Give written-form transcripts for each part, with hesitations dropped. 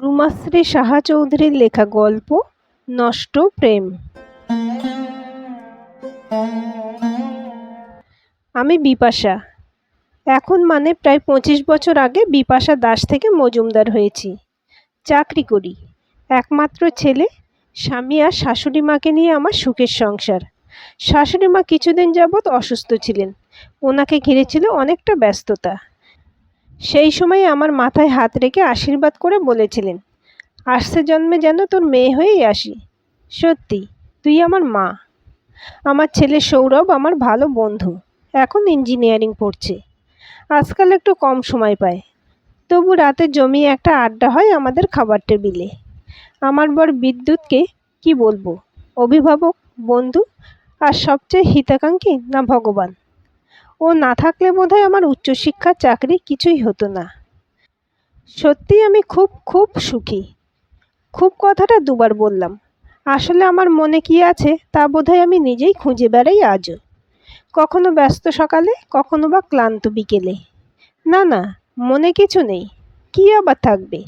রুমাশ্রী সাহা চৌধুরীর লেখা গল্প নষ্ট প্রেম। আমি বিপাশা। এখন মানে প্রায় 25 বছর আগে বিপাশা দাস থেকে মজুমদার হয়েছি। চাকরি করি। একমাত্র ছেলে, স্বামী আর শাশুড়ি মাকে নিয়ে আমার সুখের সংসার। শাশুড়ি মা কিছুদিন যাবৎ অসুস্থ ছিলেন। ওনাকে ঘিরেছিল অনেকটা ব্যস্ততা। সেই সময় আমার মাথায় হাত রেখে আশীর্বাদ করে বলেছিলেন, আসছে জন্মে যেন তোর মেয়ে হয়েই আসি। সত্যি, তুই আমার মা। আমার ছেলে সৌরভ আমার ভালো বন্ধু, এখন ইঞ্জিনিয়ারিং পড়ছে। আজকাল একটু কম সময় পায়, তবু রাতে জমিয়ে একটা আড্ডা হয় আমাদের খাবার টেবিলে। আমার বর বিদ্যুৎকে কি বলবো, অভিভাবক, বন্ধু আর সবচেয়ে হিতাকাঙ্ক্ষী না ভগবান। ও না থাকলে বোধহয় আমার উচ্চশিক্ষা, চাকরি কিছুই হতো না। সত্যি আমি খুব খুব সুখী। খুব কথাটা দুবার বললাম। আসলে আমার মনে কি আছে তা বোধহয় আমি নিজেই খুঁজে বেড়াই আজও। কখনো ব্যস্ত সকালে, কখনো বা ক্লান্ত বিকেলে। না না, মনে কিছু নেই। কি আবার থাকবে?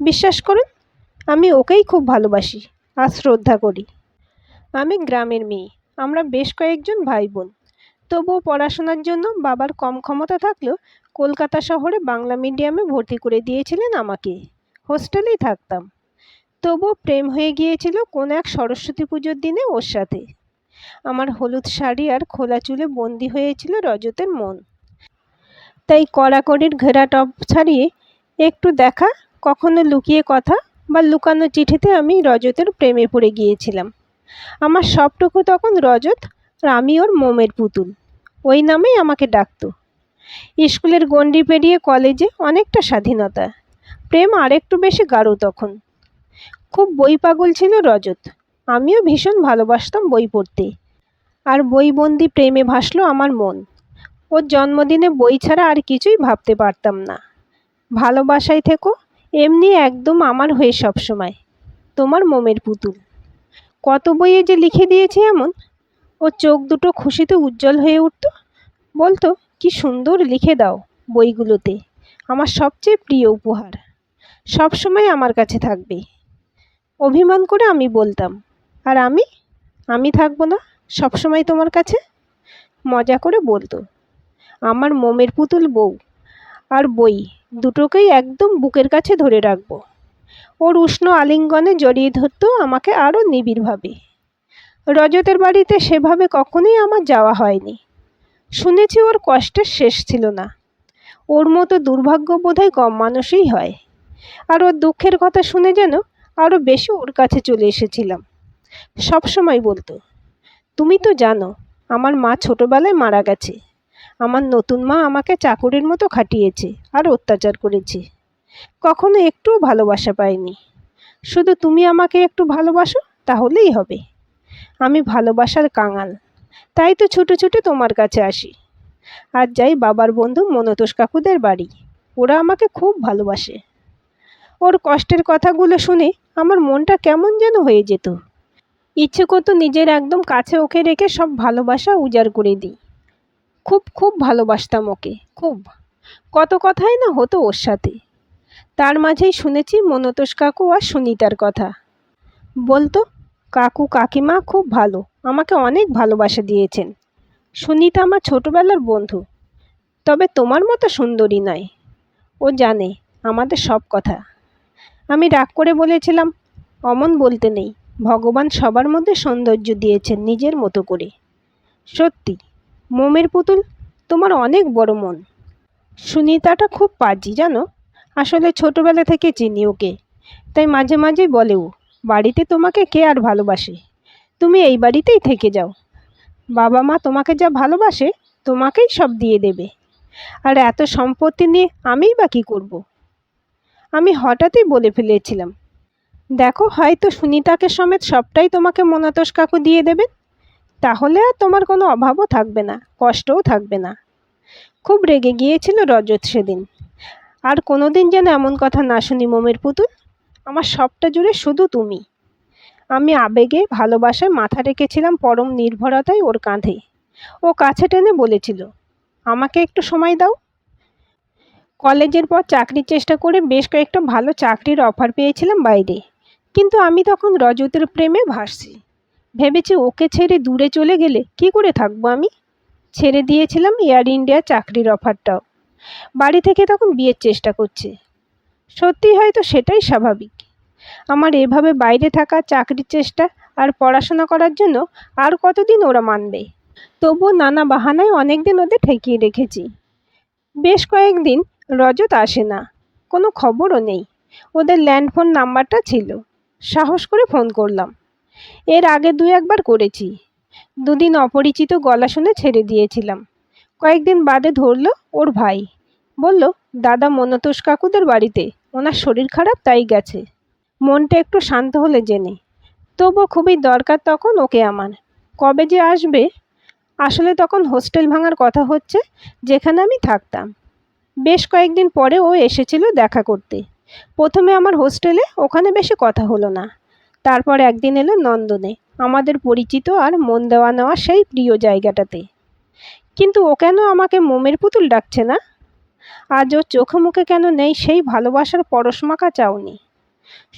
বিশ্বাস করুন, আমি ওকেই খুব ভালোবাসি আর শ্রদ্ধা করি। আমি গ্রামের মেয়ে। আমরা বেশ কয়েকজন ভাই বোন। তবুও পড়াশোনার জন্য বাবার কম ক্ষমতা থাকলেও কলকাতা শহরে বাংলা মিডিয়ামে ভর্তি করে দিয়েছিলেন আমাকে। হোস্টেলেই থাকতাম। তবুও প্রেম হয়ে গিয়েছিল কোন এক সরস্বতী পুজোর দিনে ওর সাথে। আমার হলুদ শাড়ি আর খোলা চুলে বন্দি হয়েছিল রজতের মন। তাই কড়াকড়ির ঘেরা টপ ছাড়িয়ে একটু দেখা, কখনো লুকিয়ে কথা বা লুকানো চিঠিতে আমি রজতের প্রেমে পড়ে গিয়েছিলাম। আমার সবটুকু তখন রজত, আর আমি ওর মোমের পুতুল। ওই নামেই আমাকে ডাকতো। স্কুলের গণ্ডি পেরিয়ে কলেজে অনেকটা স্বাধীনতা। প্রেম আরেকটু বেশি গাঢ় তখন। খুব বই পাগল ছিল রজত। আমিও ভীষণ ভালোবাসতাম বই পড়তে। আর বইবন্দি প্রেমে ভাসলো আমার মন। ওর জন্মদিনে বই ছাড়া আর কিছুই ভাবতে পারতাম না। ভালোবাসায় থেকো, এমনি একদম আমার হয়ে সবসময়, তোমার মোমের পুতুল। কত বইয়ে যে লিখে দিয়েছি এমন। ওর চোখ দুটো খুশিতে উজ্জ্বল হয়ে উঠত। বলতো, কি সুন্দর লিখে দাও বইগুলোতে, আমার সবচেয়ে প্রিয় উপহার, সবসময় আমার কাছে থাকবে। অভিমান করে আমি বলতাম, আর আমি আমি থাকবো না সবসময় তোমার কাছে? মজা করে বলতো। আমার মোমের পুতুল বউ আর বই দুটোকেই একদম বুকের কাছে ধরে রাখবো। ওর উষ্ণ আলিঙ্গনে জড়িয়ে ধরতো আমাকে আরও নিবিড়ভাবে। রজতের বাড়িতে সেভাবে কখনোই আমার যাওয়া হয়নি। শুনেছি ওর কষ্টের শেষ ছিল না। ওর মতো দুর্ভাগ্য বোধহয় কম মানুষই হয়। আর ওর দুঃখের কথা শুনে যেন আরও বেশি ওর কাছে চলে এসেছিলাম। সবসময় বলতো, তুমি তো জানো আমার মা ছোটবেলায় মারা গেছে। আমার নতুন মা আমাকে চাকরের মতো খাটিয়েছে আর অত্যাচার করেছে। কখনো একটুও ভালোবাসা পাইনি। শুধু তুমি আমাকে একটু ভালোবাসো, তাহলেই হবে। আমি ভালোবাসার কাঙাল, তাই তো ছুটে ছুটে তোমার কাছে আসি। আর যাই বাবার বন্ধু মনতোষ কাকুদের বাড়ি, ওরা আমাকে খুব ভালোবাসে। ওর কষ্টের কথাগুলো শুনে আমার মনটা কেমন যেন হয়ে যেত। ইচ্ছে করতো নিজের একদম কাছে ওকে রেখে সব ভালোবাসা উজাড় করে দিই। খুব খুব ভালোবাসতাম ওকে, খুব। কত কথাই না হতো ওর সাথে। তার মাঝেই শুনেছি মনতোষ কাকু আর সুনিতার কথা। বলতো, কাকু কাকিমা খুব ভালো, আমাকে অনেক ভালোবাসা দিয়েছেন। সুনিতা আমার ছোটবেলার বন্ধু, তবে তোমার মতো সুন্দরী নয়। ও জানে আমাদের সব কথা। আমি রাগ করে বলেছিলাম, অমন বলতে নেই, ভগবান সবার মধ্যে সৌন্দর্য দিয়েছেন নিজের মতো করে। সত্যি, মোমের পুতুল, তোমার অনেক বড় মন। সুনিতাটা খুব পাজি জানো। আসলে ছোটবেলা থেকে চিনি ওকে, তাই মাঝে মাঝেই বলে ও, বাড়িতে তোমাকে কে আর ভালোবাসে, তুমি এই বাড়িতেই থেকে যাও। বাবা মা তোমাকে যা ভালোবাসে তোমাকেই সব দিয়ে দেবে। আর এত সম্পত্তি নিয়ে আমিই বা কী করব? আমি হঠাৎই বলে ফেলেছিলাম, দেখো হয়তো সুনিতাকে সমেত সবটাই তোমাকে মনতোষ কাকু দিয়ে দেবেন। তাহলে আর তোমার কোনো অভাবও থাকবে না, কষ্টও থাকবে না। খুব রেগে গিয়েছিল রজত সেদিন। আর কোনোদিন যেন এমন কথা না শুনি মোমের পুতুল। আমার সবটা জুড়ে শুধু তুমি। আমি আবেগে ভালোবাসায় মাথা রেখেছিলাম পরম নির্ভরতায় ওর কাঁধে। ও কাছে টেনে বলেছিল, আমাকে একটু সময় দাও। কলেজের পর চাকরির চেষ্টা করে বেশ কয়েকটা ভালো চাকরির অফার পেয়েছিলাম বাইরে, কিন্তু আমি তখন রজতের প্রেমে ভাসছি। ভেবেছি ওকে ছেড়ে দূরে চলে গেলে কি করে থাকবো আমি। ছেড়ে দিয়েছিলাম এয়ার ইন্ডিয়া চাকরির অফারটাও। বাড়ি থেকে তখন বিয়ের চেষ্টা করছে। সত্যি হয়তো সেটাই স্বাভাবিক। আমার এভাবে বাইরে থাকা, চাকরির চেষ্টা আর পড়াশোনা করার জন্য আর কতদিন ওরা মানবে। তবুও নানা বাহানায় অনেকদিন ওদের ঠেকিয়ে রেখেছি। বেশ কয়েকদিন রজত আসে না, কোনো খবরও নেই। ওদের ল্যান্ডফোন নাম্বারটা ছিল, সাহস করে ফোন করলাম। এর আগে দু একবার করেছি। দুদিন অপরিচিত গলা শুনে ছেড়ে দিয়েছিলাম। কয়েকদিন বাদে ধরলো ওর ভাই, বলল দাদা মনতোষ কাকুদের বাড়িতে, ওনার শরীর খারাপ তাই গেছে। মনটা একটু শান্ত হলে জেনে। তবুও খুবই দরকার তখন ওকে আমার। কবে যে আসবে। আসলে তখন হোস্টেল ভাঙার কথা হচ্ছে যেখানে আমি থাকতাম। বেশ কয়েকদিন পরে ও এসেছিল দেখা করতে। প্রথমে আমার হোস্টেলে, ওখানে বেশি কথা হলো না। তারপর একদিন এলো নন্দনে, আমাদের পরিচিত আর মন দেওয়া নেওয়া সেই প্রিয় জায়গাটাতে। কিন্তু ও কেন আমাকে মোমের পুতুল ডাকছে না? আজ ওর চোখে মুখে কেন নেই সেই ভালোবাসার পরশমাখা চাউনি?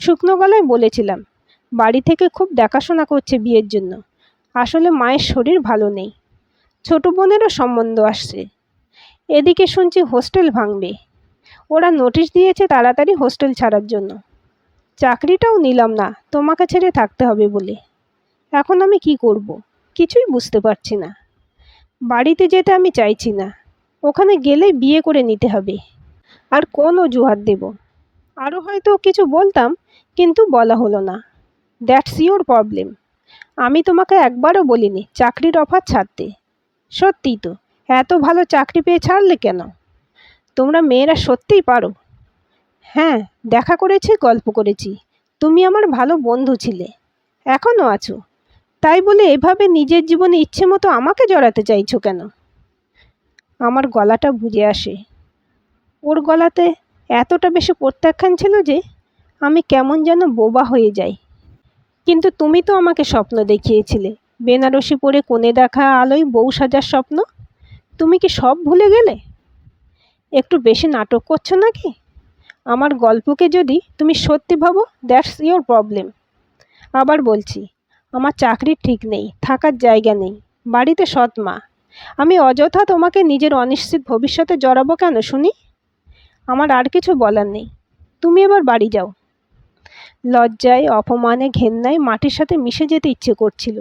শুকনো গলায় বলেছিলাম, বাড়ি থেকে খুব দেখাশোনা করছে বিয়ের জন্য। আসলে মায়ের শরীর ভালো নেই। ছোট বোনেরও সম্বন্ধ আসছে। এদিকে শুনছি হোস্টেল ভাঙবে। ওরা নোটিশ দিয়েছে তাড়াতাড়ি হোস্টেল ছাড়ার জন্য। চাকরিটাও নিলাম না তোমাকে ছেড়ে থাকতে হবে বলে। এখন আমি কি করব? কিছুই বুঝতে পারছি না। বাড়িতে যেতে আমি চাইছি না। ওখানে গেলেই বিয়ে করে নিতে হবে। আর কোন অজুহাত দেব? আরও হয়তো কিছু বলতাম, কিন্তু বলা হলো না। That's your problem. আমি তোমাকে একবারও বলিনি চাকরির অফার ছাড়তে। সত্যিই তো, এত ভালো চাকরি পেয়ে ছাড়লে কেন? তোমরা মেয়েরা সত্যিই পারো। হ্যাঁ, দেখা করেছি, গল্প করেছি। তুমি আমার ভালো বন্ধু ছিলে, এখনও আছো। তাই বলে এভাবে নিজের জীবনে ইচ্ছে মতো আমাকে জড়াতে চাইছো কেন? আমার গলাটা বুঝে আসে। ওর গলাতে এতটা বেশি প্রত্যাখ্যান ছিল যে আমি কেমন যেন বোবা হয়ে যাই। কিন্তু তুমি তো আমাকে স্বপ্ন দেখিয়েছিলে, বেনারসি পরে কোণে দেখা আলোয় বউ সাজার স্বপ্ন। তুমি কি সব ভুলে গেলে? একটু বেশি নাটক করছো নাকি? আমার গল্পকে যদি তুমি সত্যি ভাবো, দ্যাটস ইওর প্রবলেম। আবার বলছি, আমার চাকরির ঠিক নেই, থাকার জায়গা নেই, বাড়িতে সৎ মা। আমি অযথা তোমাকে নিজের অনিশ্চিত ভবিষ্যতে জড়াবো কেন শুনি? আমার আর কিছু বলার নেই। তুমি এবার বাড়ি যাও। লজ্জায়, অপমানে, ঘেন্নায় মাটির সাথে মিশে যেতে ইচ্ছে করছিল।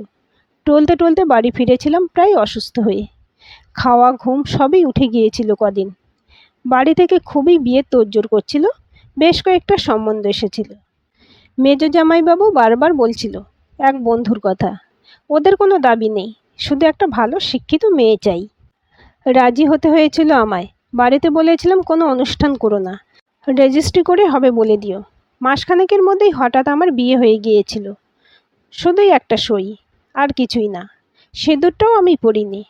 টলতে টলতে বাড়ি ফিরেছিলাম প্রায় অসুস্থ হয়ে। খাওয়া ঘুম সবই উঠে গিয়েছিল কদিন। বাড়ি থেকে খুবই বিয়ের তোড়জোড় করছিল। বেশ কয়েকটা সম্বন্ধ এসেছিল। মেজ জামাইবাবু বারবার বলছিল এক বন্ধুর কথা। ওদের কোনো দাবি নেই, শুধু একটা ভালো শিক্ষিত মেয়ে চাই। রাজি হতে হয়েছিল আমায়। বাড়িতে বলেছিলাম কোনো অনুষ্ঠান করো না, রেজিস্ট্রি করে হবে বলে দিও। মাসখানেকের মধ্যেই হঠাৎ আমার বিয়ে হয়ে গিয়েছিল। শুধুই একটা সই, আর কিছুই না। সিঁদুরটাও আমি পরিনি।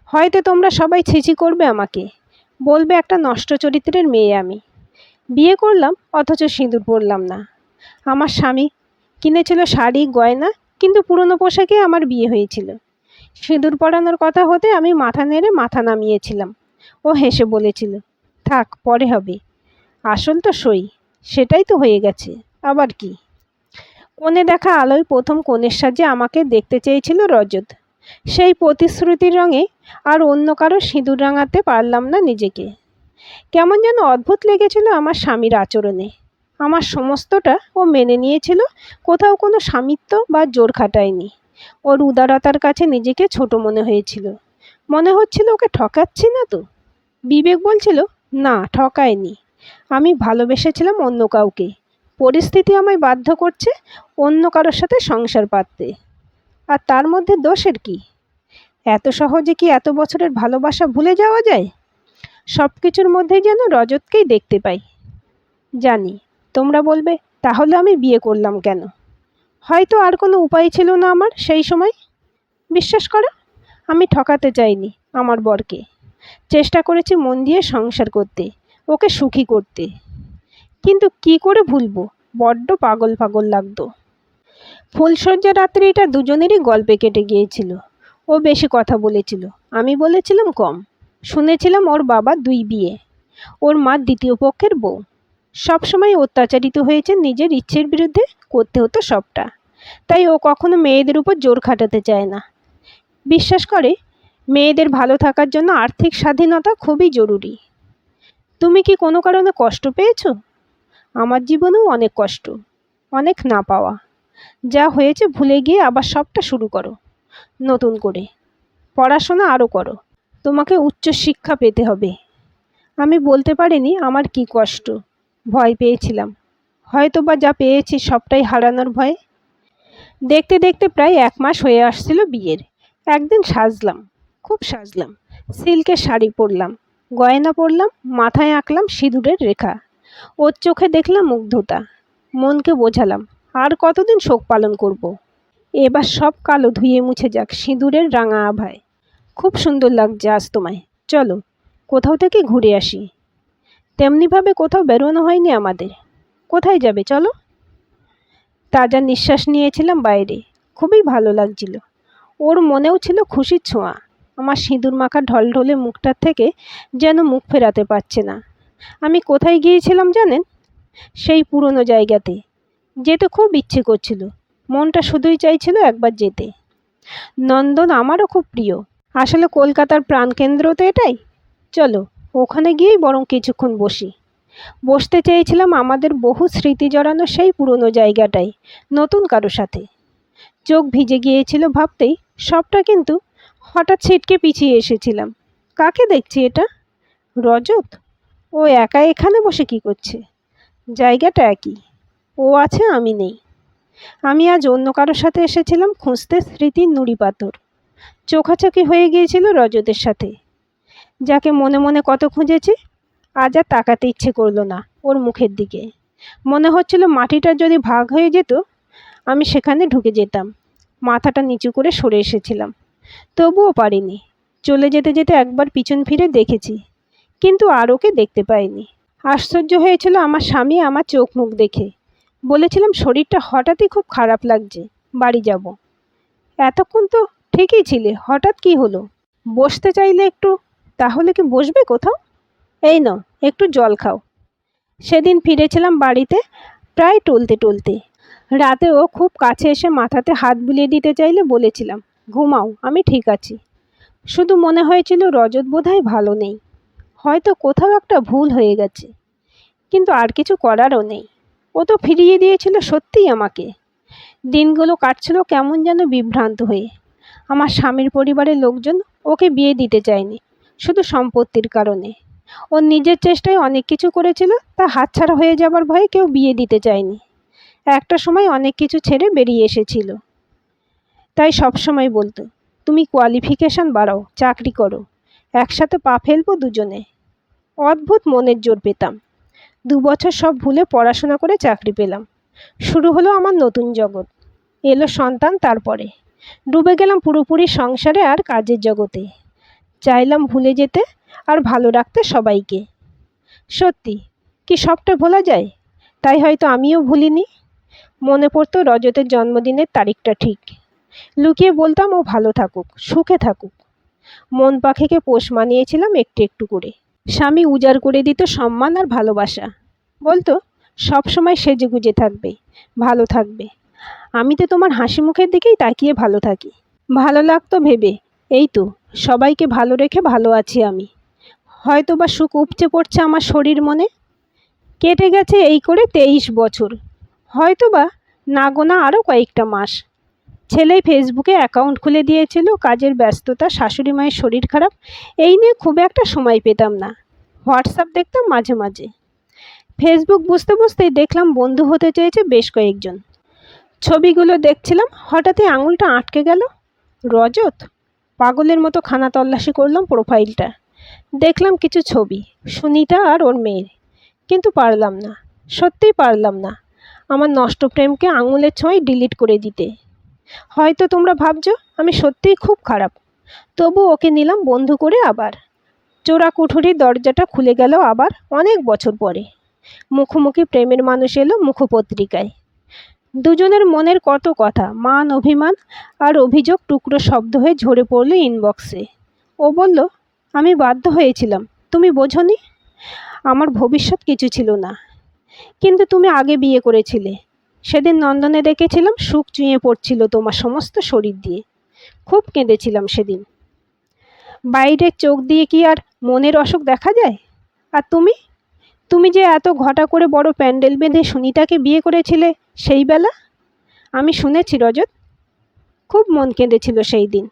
হয়তো তোমরা সবাই ছিছি করবে আমাকে, বলবে একটা নষ্ট চরিত্রের মেয়ে আমি। বিয়ে করলাম অথচ সিঁদুর পরলাম না। আমার স্বামী কিনেছিল শাড়ি গয়না, কিন্তু পুরনো পোশাকে আমার বিয়ে হয়েছিল। সিঁদুর পরানোর কথা হতে আমি মাথা নেড়ে মাথা নামিয়েছিলাম। ও হেসে বলেছিল, থাক পরে হবে। আসল তো সই, সেটাই তো হয়ে গেছে, আবার কি। কোণে দেখা আলোয় প্রথম কনের সাজে আমাকে দেখতে চেয়েছিল রজত। সেই প্রতিশ্রুতির রঙে আর অন্য কারো সিঁদুর রাঙাতে পারলাম না নিজেকে। কেমন যেন অদ্ভুত লেগেছিল আমার স্বামীর আচরণে। আমার সমস্তটা ও মেনে নিয়েছিল, কোথাও কোনো স্বামিত্ব বা জোর খাটায়নি। ওর উদারতার কাছে নিজেকে ছোট মনে হয়েছিল। মনে হচ্ছিল ওকে ঠকাচ্ছি না তো। বিবেক বলছিল না, ঠকায়নি। আমি ভালোবেসেছিলাম অন্য কাউকে। পরিস্থিতি আমায় বাধ্য করছে অন্য কারোর সাথে সংসার পাততে। আর তার মধ্যে দোষের কি? এত সহজে কি এত বছরের ভালোবাসা ভুলে যাওয়া যায়? সব কিছুর মধ্যেই যেন রজতকেই দেখতে পাই। জানি তোমরা বলবে, তাহলে আমি বিয়ে করলাম কেন? হয়তো আর কোনো উপায় ছিল না আমার সেই সময়। বিশ্বাস করো, আমি ঠকাতে চাইনি আমার বরকে। চেষ্টা করেছি মন দিয়ে সংসার করতে, ওকে সুখী করতে। কিন্তু কি করে ভুলবো, বড্ড পাগল পাগল লাগতো। ফুলশয্যা রাত্রিটা দুজনেরই গল্পে কেটে গিয়েছিল। ও বেশি কথা বলেছিল, আমি বলেছিলাম কম। শুনেছিলাম ওর বাবা 2 বিয়ে। ওর মা দ্বিতীয় পক্ষের বউ। সবসময় অত্যাচারিত হয়েছে, নিজের ইচ্ছের বিরুদ্ধে করতে হতো সবটা। তাই ও কখনো মেয়েদের উপর জোর খাটাতে চায় না। বিশ্বাস করে মেয়েদের ভালো থাকার জন্য আর্থিক স্বাধীনতা খুবই জরুরি। তুমি কি কোনো কারণে কষ্ট পেয়েছো? আমার জীবনেও অনেক কষ্ট, অনেক না পাওয়া। যা হয়েছে ভুলে গিয়ে আবার সবটা শুরু করো, নতুন করে পড়াশোনা আরও করো। তোমাকে উচ্চ শিক্ষা পেতে হবে। আমি বলতে পারিনি আমার কি কষ্ট। ভয় পেয়েছিলাম, হয়তো বা যা পেয়েছি সবটাই হারানোর ভয়ে। দেখতে দেখতে প্রায় 1 মাস হয়ে আসছিল বিয়ের। একদিন সাজলাম, খুব সাজলাম। সিল্কের শাড়ি পরলাম, গয়না পরলাম, মাথায় আঁকলাম সিঁদুরের রেখা। ওর চোখে দেখলাম মুগ্ধতা। মনকে বোঝালাম আর কতদিন শোক পালন করব। এবার সব কালো ধুয়ে মুছে যাক সিঁদুরের রাঙা আভায়। খুব সুন্দর লাগছে আজ তোমায়, চলো কোথাও থেকে ঘুরে আসি। তেমনিভাবে কোথাও বেরোনো হয়নি আমাদের। কোথায় যাবে চলো? তাজা নিঃশ্বাস নিয়েছিলাম বাইরে, খুবই ভালো লাগছিল। ওর মনেও ছিল খুশির ছোঁয়া। আমার সিঁদুর মাখা ঢলঢলে মুখটার থেকে যেন মুখ ফেরাতে পারছে না। আমি কোথায় গিয়েছিলাম জানেন? সেই পুরনো জায়গাতে। যেতে খুব ইচ্ছে করছিল, মনটা শুধুই চাইছিল একবার যেতে। নন্দন আমারও খুব প্রিয়। আসলে কলকাতার প্রাণকেন্দ্র তো এটাই। চলো ওখানে গিয়েই বরং কিছুক্ষণ বসি। বসতে চেয়েছিলাম আমাদের বহু স্মৃতি জড়ানো সেই পুরনো জায়গাটায়, নতুন কারো সাথে। চোখ ভিজে গিয়েছিল ভাবতেই সবটা, কিন্তু হঠাৎ ছিটকে পিছিয়ে এসেছিলাম। কাকে দেখছি এটা? রজত। ও একা এখানে বসে কি করছে? জায়গাটা একই, ও আছে আমি নেই। আমি আজ অন্য কারোর সাথে এসেছিলাম খুঁজতে স্মৃতির নুড়ি পাথর। চোখাচোখি হয়ে গিয়েছিল রজতের সাথে, যাকে মনে মনে কত খুঁজেছি। আজ আর তাকাতে ইচ্ছে করলো না ওর মুখের দিকে। মনে হচ্ছিল মাটিটা যদি ভাগ হয়ে যেত, আমি সেখানে ঢুকে যেতাম। মাথাটা নিচু করে সরে এসেছিলাম, তবুও পারিনি। চলে যেতে যেতে একবার পিছন ফিরে দেখেছি, কিন্তু আর ওকে দেখতে পাইনি। আশ্চর্য হয়েছিল আমার স্বামী আমার চোখ মুখ দেখে। বলেছিলাম শরীরটা হঠাৎই খুব খারাপ লাগছে, বাড়ি যাব। এতক্ষণ তো ঠিকই ছিলে, হঠাৎ কি হলো? বসতে চাইলে একটু, তাহলে কি বসবে কোথাও? এই নাও একটু জল খাও। সেদিন ফিরেছিলাম বাড়িতে প্রায় টলতে টলতে। রাতে ও খুব কাছে এসে মাথাতে হাত বুলিয়ে দিতে চাইলে বলেছিলাম, ঘুমাও, আমি ঠিক আছি। শুধু মনে হয়েছিল রজত বোধহয় ভালো নেই, হয়তো কোথাও একটা ভুল হয়ে গেছে। কিন্তু আর কিছু করারও নেই। ও তো ফিরিয়ে দিয়েছিল সত্যিই আমাকে। দিনগুলো কাটছিল কেমন যেন বিভ্রান্ত হয়ে। আমার স্বামীর পরিবারের লোকজন ওকে বিয়ে দিতে চায়নি, শুধু সম্পত্তির কারণে। ও নিজের চেষ্টায় অনেক কিছু করেছিল, তা হাতছাড়া হয়ে যাবার ভয়ে কেউ বিয়ে দিতে চায়নি। একটা সময় অনেক কিছু ছেড়ে বেরিয়ে এসেছিল। তাই সবসময় বলতো, তুমি কোয়ালিফিকেশন বাড়াও, চাকরি করো, একসাথে পা ফেলবো দুজনে। অদ্ভুত মনের জোর পেতাম। 2 বছর সব ভুলে পড়াশোনা করে চাকরি পেলাম। শুরু হলো আমার নতুন জগৎ। এলো সন্তান, তারপরে ডুবে গেলাম পুরোপুরি সংসারে আর কাজের জগতে। চাইলাম ভুলে যেতে আর ভালো রাখতে সবাইকে। সত্যি কি সবটা ভোলা যায়? তাই হয়তো আমিও ভুলিনি। মনে পড়তো রজতের জন্মদিনের তারিখটা ঠিক। লুকিয়ে বলতাম ও ভালো থাকুক, সুখে থাকুক। মন পাখিকে পোষ মানিয়েছিলাম একটু একটু করে। স্বামী উজাড় করে দিত সম্মান আর ভালোবাসা। বলতো সব সময় সেজেগুজে থাকবে, ভালো থাকবে। আমি তো তোমার হাসি মুখের দিকেই তাকিয়ে ভালো থাকি। ভালো লাগতো ভেবে, এই তো সবাইকে ভালো রেখে ভালো আছি আমি। হয়তো বা সুখ উপচে পড়ছে আমার শরীর মনে। কেটে গেছে এই করে 23 বছর, হয়তো বা না গোনা আরও কয়েকটা মাস। ছেলে ফেসবুকে অ্যাকাউন্ট খুলে দিয়েছিল, কাজের ব্যস্ততা, শাশুড়ি মায়ের শরীর খারাপ, এই নিয়ে খুব একটা সময় পেতাম না। হোয়াটসঅ্যাপ দেখতাম মাঝে মাঝে। ফেসবুক বুঝতে বুঝতেই দেখলাম বন্ধু হতে চেয়েছে বেশ কয়েকজন। ছবিগুলো দেখছিলাম, হঠাৎই আঙুলটা আটকে গেল। রজত। পাগলের মতো খানা তল্লাশি করলাম প্রোফাইলটা। দেখলাম কিছু ছবি, সুনিতা আর ওর মেয়ের। কিন্তু পারলাম না, সত্যিই পারলাম না আমার নষ্ট প্রেমকে আঙুলের ছোঁয়ায় ডিলিট করে দিতে। হয়তো তোমরা ভাবছো আমি সত্যিই খুব খারাপ, তবু ওকে নিলাম বন্ধু করে আবার। চোরা কুঠুরির দরজাটা খুলে গেল আবার অনেক বছর পরে। মুখোমুখি প্রেমের মানুষ এলো মুখপত্রিকায়। দুজনের মনের কত কথা, মান অভিমান আর অভিযোগ টুকরো শব্দ হয়ে ঝরে পড়ল ইনবক্সে। ও বলল, আমি বাধ্য হয়েছিলাম, তুমি বোঝনি। আমার ভবিষ্যৎ কিছু ছিল না। কিন্তু তুমি আগে বিয়ে করেছিলে। সেদিন নন্দনে দেখেছিলাম সুখ চুঁয়ে পড়ছিল তোমার সমস্ত শরীর দিয়ে। খুব কেঁদেছিলাম সেদিন। বাইরের চোখ দিয়ে কি আর মনের অসুখ দেখা যায়? আর তুমি তুমি যে এত ঘটা করে বড় প্যান্ডেল বেঁধে সুনিতাকে বিয়ে করেছিলে সেই বেলা, আমি শুনেছি রজত। খুব মন কেঁদেছিল সেই দিন।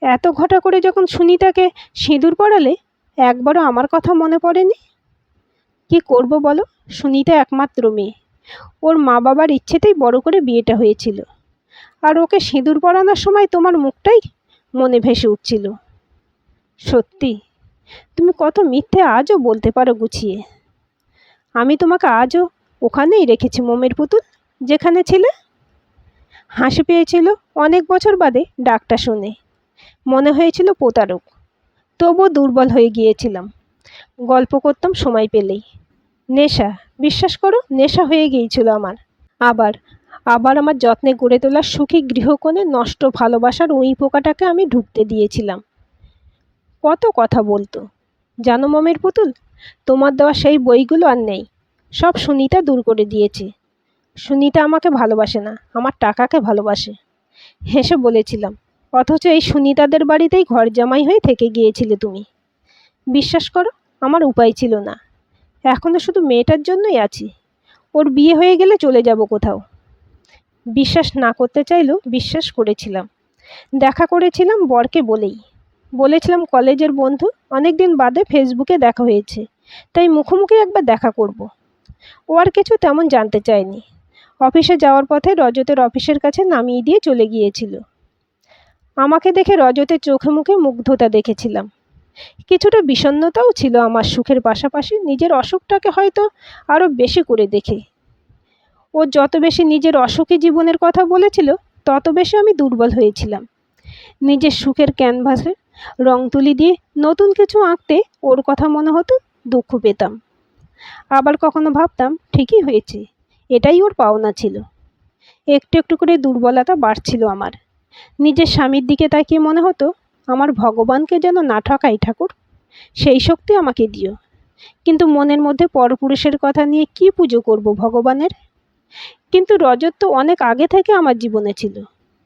এত ঘটা করে যখন সুনিতাকে সিঁদুর পরালে, একবারও আমার কথা মনে পড়েনি? কি করব বলো, সুনিতা একমাত্র মেয়ে। ওর মা বাবার ইচ্ছেতেই বড় করে বিয়েটা হয়েছিল। আর ওকে সিঁদুর পরানোর সময় তোমার মুখটাই মনে ভেসে উঠছিল। সত্যি, তুমি কত মিথ্যে আজও বলতে পারো গুছিয়ে। আমি তোমাকে আজও ওখানেই রেখেছি মোমের পুতুল, যেখানে ছিলে। হাসি পেয়েছিল অনেক বছর বাদে ডাকটা শুনে। মনে হয়েছিল প্রতারক, তবুও দুর্বল হয়ে গিয়েছিলাম। গল্প করতাম সময় পেলেই। নেশা, বিশ্বাস করো, নেশা হয়ে গিয়েছিল আমার। আবার আবার আমার যত্নে গড়ে তোলা সুখী গৃহকোণে নষ্ট ভালোবাসার ওই পোকাটাকে আমি ঢুকতে দিয়েছিলাম। কত কথা বলতো জানো মোমের পুতুল, তোমার দেওয়া সেই বইগুলো আর নেই। সব সুনিতা দূর করে দিয়েছে। সুনিতা আমাকে ভালোবাসে না, আমার টাকাকে ভালোবাসে। হেসে বলেছিলাম, অথচ এই সুনিতাদের বাড়িতেই ঘর জামাই হয়ে থেকে গিয়েছিলে তুমি। বিশ্বাস করো, আমার উপায় ছিল না। এখনও শুধু মেয়েটার জন্যই আছি। ওর বিয়ে হয়ে গেলে চলে যাব কোথাও। বিশ্বাস না করতে চাইলেও বিশ্বাস করেছিলাম। দেখা করেছিলাম বরকে বলেছিলাম কলেজের বন্ধু, অনেক দিন বাদে ফেসবুকে দেখা হয়েছে, তাই মুখোমুখি একবার দেখা করব। ও আর কিছু তেমন জানতে চায়নি। অফিসে যাওয়ার পথে রজতের অফিসের কাছে নামিয়ে দিয়ে চলে গিয়েছিল। আমাকে দেখে রজতের চোখে মুখে মুগ্ধতা দেখেছিলাম। কিছুটা বিষণ্ণতাও ছিল আমার সুখের পাশাপাশি নিজের অসুখটাকে হয়তো আরও বেশি করে দেখে। ও যত বেশি নিজের অসুখী জীবনের কথা বলেছিল, তত বেশি আমি দুর্বল হয়েছিলাম। নিজের সুখের ক্যানভাসে রং তুলি দিয়ে নতুন কিছু আঁকতে ওর কথা মনে হতো, দুঃখ পেতাম। আবার কখনো ভাবতাম ঠিকই হয়েছে, এটাই ওর পাওনা ছিল। একটু একটু করে দুর্বলতা বাড়ছিল আমার। নিজের স্বামীর দিকে তাকিয়ে মনে হতো, আমার ভগবানকে যেন না ঠকাই ঠাকুর, সেই শক্তি আমাকে দিও। কিন্তু মনের মধ্যে পরপুরুষের কথা নিয়ে কি পুজো করব ভগবানের? কিন্তু রজত তো অনেক আগে থেকে আমার জীবনে ছিল,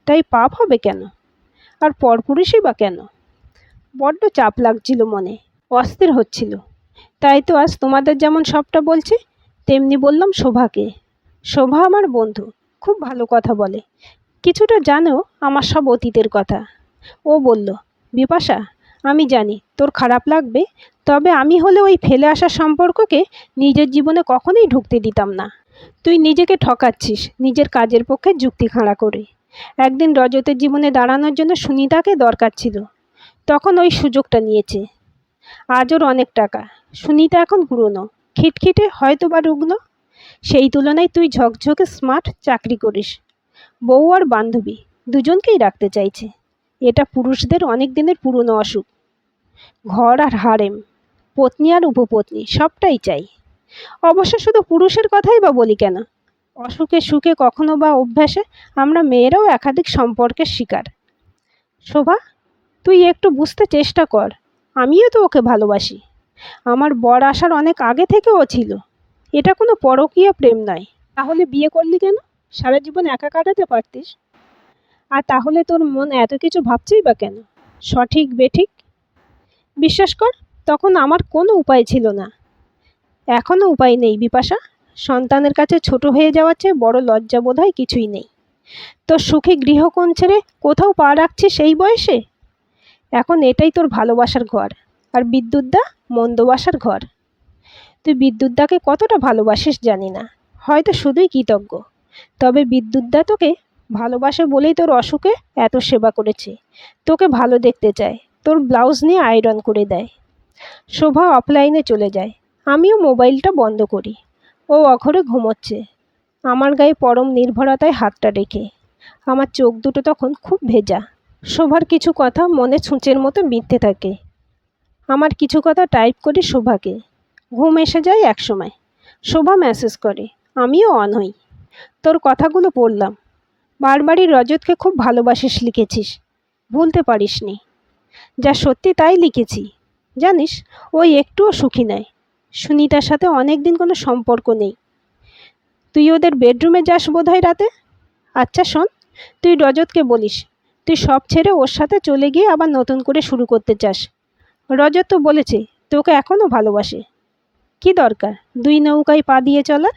তাই পাপ হবে কেন? আর পরপুরুষই বা কেন? বড্ড চাপ লাগছিল মনে, অস্থির হচ্ছিল। তাই তো আজ তোমাদের যেমন সবটা বলছি, তেমনি বললাম শোভাকে। শোভা আমার বন্ধু, খুব ভালো কথা বলে, কিছুটা জানেও আমার সব অতীতের কথা। ও বলল, বিপাশা, আমি জানি তোর খারাপ লাগবে, তবে আমি হলে ওই ফেলে আসা সম্পর্ককে নিজের জীবনে কখনোই ঢুকতে দিতাম না। তুই নিজেকে ঠকাচ্ছিস নিজের কাজের পক্ষে যুক্তি খাড়া করে। একদিন রজতের জীবনে দাঁড়ানোর জন্য সুনিতাকে দরকার ছিল, তখন ওই সুযোগটা নিয়েছে। আজ ওর অনেক টাকা, সুনিতা এখন পুরনো, খিটখিটে, হয়তো বা রুগ্ন। সেই তুলনায় তুই ঝকঝকে স্মার্ট, চাকরি করিস, বউ আর বান্ধবী দুজনকেই রাখতে চাইছে। এটা পুরুষদের অনেক দিনের পুরনো অসুখ। ঘর আর হারেম, পত্নী আর উপপত্নী সবটাই চাই। অবশ্য শুধু পুরুষের কথাই বা বলি কেন, অসুখে সুখে কখনো বা অভ্যাসে আমরা মেয়েরাও একাধিক সম্পর্কের শিকার। শোভা, তুই একটু বুঝতে চেষ্টা কর, আমিও তো ওকে ভালোবাসি। আমার বর আসার অনেক আগে থেকে ও ছিল। এটা কোনো পরকীয়া প্রেম নয়। তাহলে বিয়ে করলি কেন? সারা জীবন একা কাটাতে পারতিস। আর তাহলে তোর মন এত কিছু ভাবছেই বা কেন? সঠিক বেঠিক বিশ্বাস কর, তখন আমার কোনো উপায় ছিল না। এখনও উপায় নেই বিপাশা। সন্তানের কাছে ছোট হয়ে যাওয়ার চেয়ে বড় লজ্জা বোধহয় কিছুই নেই। তোর সুখী গৃহকোণ ছেড়ে কোথাও পা রাখছিস এই বয়সে? এখন এটাই তোর ভালোবাসার ঘর, আর বিদ্যুৎদা মন্দবাসার ঘর। তুই বিদ্যুৎদাকে কতটা ভালোবাসিস জানি না, হয়তো শুধুই কৃতজ্ঞ। তবে বিদ্যুৎদা তোকে ভালোবাসে বলেই তোর অসুখে এত সেবা করেছে, তোকে ভালো দেখতে চায়, তোর ব্লাউজ নিয়ে আয়রন করে দেয়। শোভা অফলাইনে চলে যায়, আমিও মোবাইলটা বন্ধ করি। ও অঘরে ঘুমোচ্ছে, আমার গায়ে পরম নির্ভরতায় হাতটা রেখে। আমার চোখ দুটো তখন খুব ভেজা। শোভার কিছু কথা মনে ছুঁচের মতো বিঁধতে থাকে। আমার কিছু কথা টাইপ করি শোভাকে। ঘুম এসে যায় একসময়। শোভা মেসেজ করে, আমিও অন হই। তোর কথাগুলো পড়লাম, বারবারই রজতকে খুব ভালোবাসিস লিখেছিস, ভুলতে পারিসনি। যা সত্যি তাই লিখেছি। জানিস, ওই একটুও সুখী নয়। সুনিতার সাথে অনেক দিন কোনো সম্পর্ক নেই। তুই ওদের বেডরুমে যাস বোধহয় রাতে। আচ্ছা শোন, তুই রজতকে বলিস তুই সব ছেড়ে ওর সাথে চলে গিয়ে আবার নতুন করে শুরু করতে চাস। রজত তো বলেছে তোকে এখনও ভালোবাসে। কি দরকার দুই নৌকায় পা দিয়ে চলা?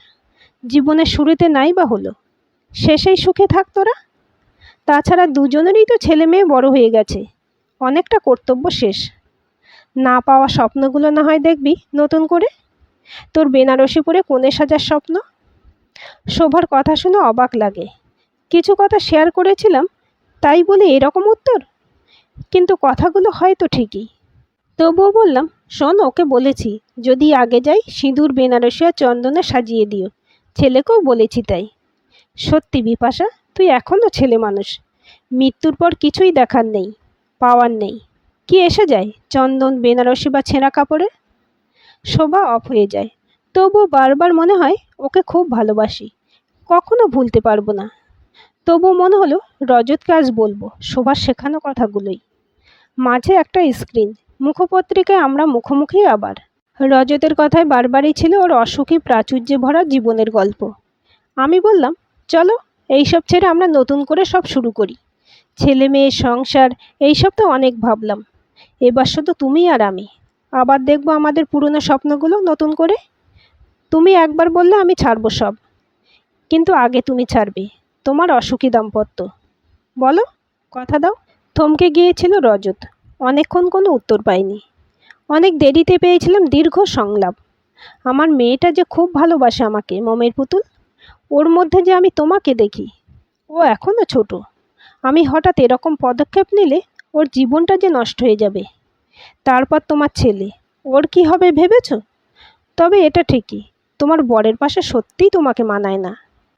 জীবনের শুরুতে নাই বা হলো, শেষেই সুখে থাক তোরা। তাছাড়া দুজনেরই তো ছেলে মেয়ে বড় হয়ে গেছে, অনেকটা কর্তব্য শেষ। না পাওয়া স্বপ্নগুলো না হয় দেখবি নতুন করে। তোর বেনারসি পরে কনে সাজার স্বপ্ন। শোভার কথা শুনে অবাক লাগে। কিছু কথা শেয়ার করেছিলাম তাই বলে এরকম উত্তর? কিন্তু কথাগুলো হয়তো ঠিকই। তবুও বললাম, শোন, ওকে বলেছি যদি আগে যাই সিঁদুর বেনারসি আর চন্দনে সাজিয়ে দিও। ছেলেকেও বলেছি তাই। সত্যি বিপাশা, তুই এখনও ছেলে মানুষ। মৃত্যুর পর কিছুই দেখার নেই, পাওয়ার নেই। কি এসে যায় চন্দন, বেনারসি বা ছেঁড়া কাপড়ে? শোভা অফ হয়ে যায়। তবু বারবার মনে হয় ওকে খুব ভালোবাসি, কখনো ভুলতে পারবো না। তবু মনে হলো রজতকে আজ বলবো শোভার শেখানো কথাগুলোই। মাঝে একটা স্ক্রিন, মুখপত্রিকায় আমরা মুখোমুখি আবার। রজতের কথায় বারবারই ছিল ওর অসুখী প্রাচুর্যে ভরা জীবনের গল্প। আমি বললাম, চলো এইসব ছেড়ে আমরা নতুন করে সব শুরু করি। ছেলে মেয়ে, সংসার, এইসব তো অনেক ভাবলাম। এবার শুধু তুমি আর আমি। আবার দেখবো আমাদের পুরনো স্বপ্নগুলো নতুন করে। তুমি একবার বললে আমি ছাড়বো সব, কিন্তু আগে তুমি ছাড়বে তোমার অসুখী দাম্পত্য। বলো, কথা দাও। থমকে গিয়েছিল রজত। অনেকক্ষণ কোনো উত্তর পাইনি। অনেক দেরিতে পেয়েছিলাম দীর্ঘ সংলাপ। আমার মেয়েটা যে খুব ভালোবাসে আমাকে, মোমের পুতুল। ওর মধ্যে যে আমি তোমাকে দেখি। ও এখনও ছোট। আমি হঠাৎ এরকম পদক্ষেপ নিলে ওর জীবনটা যে নষ্ট হয়ে যাবে। তারপর তোমার ছেলে, ওর কি হবে ভেবেছ? তবে এটা ঠিকই, তোমার বরের পাশে সত্যিই তোমাকে মানায় না।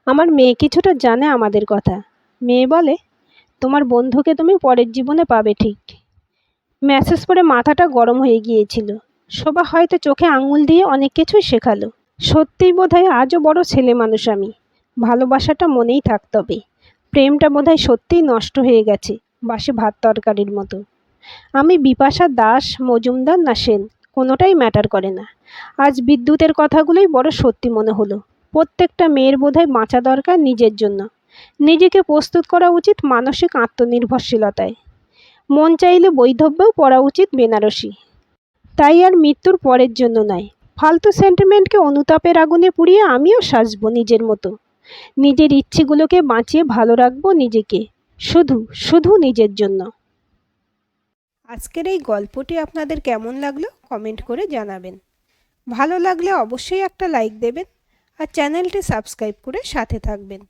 আমার মেয়ে কিছুটা জানে আমাদের কথা। মেয়ে বলে, তোমার বন্ধুকে তুমি পরের জীবনে পাবে ঠিক। মেসেজ পড়ে মাথাটা গরম হয়ে গিয়েছিল। শোভা হয়তো চোখে আঙুল দিয়ে অনেক কিছুই শেখালো। সত্যিই বোধহয় আজও বড় ছেলে মানুষ আমি। ভালোবাসাটা মনেই থাক, তবে প্রেমটা বোধহয় সত্যিই নষ্ট হয়ে গেছে, বাসি ভাত তরকারির মতো। আমি বিপাশা দাস, মজুমদার না সেন, কোনোটাই ম্যাটার করে না। আজ বিদ্যুতের কথাগুলোই বড় সত্যি মনে হলো। প্রত্যেকটা মেয়ের বোধহয় বাঁচা দরকার নিজের জন্য। নিজেকে প্রস্তুত করা উচিত মানসিক আত্মনির্ভরশীলতায়। মন চাইলে বৈধব্যেও পড়া উচিত বেনারসি। তাই আর মৃত্যুর পরের জন্য নয়। ফালতু সেন্টিমেন্টকে অনুতাপের আগুনে পুড়িয়ে আমিও সাজবো নিজের মতো। নিজের ইচ্ছেগুলোকে বাঁচিয়ে ভালো রাখবো নিজেকে, শুধু শুধু নিজের জন্য। আজকের এই গল্পটি আপনাদের কেমন লাগলো কমেন্ট করে জানাবেন। ভালো লাগলে অবশ্যই একটা লাইক দেবেন আর চ্যানেলটি সাবস্ক্রাইব করে সাথে থাকবেন।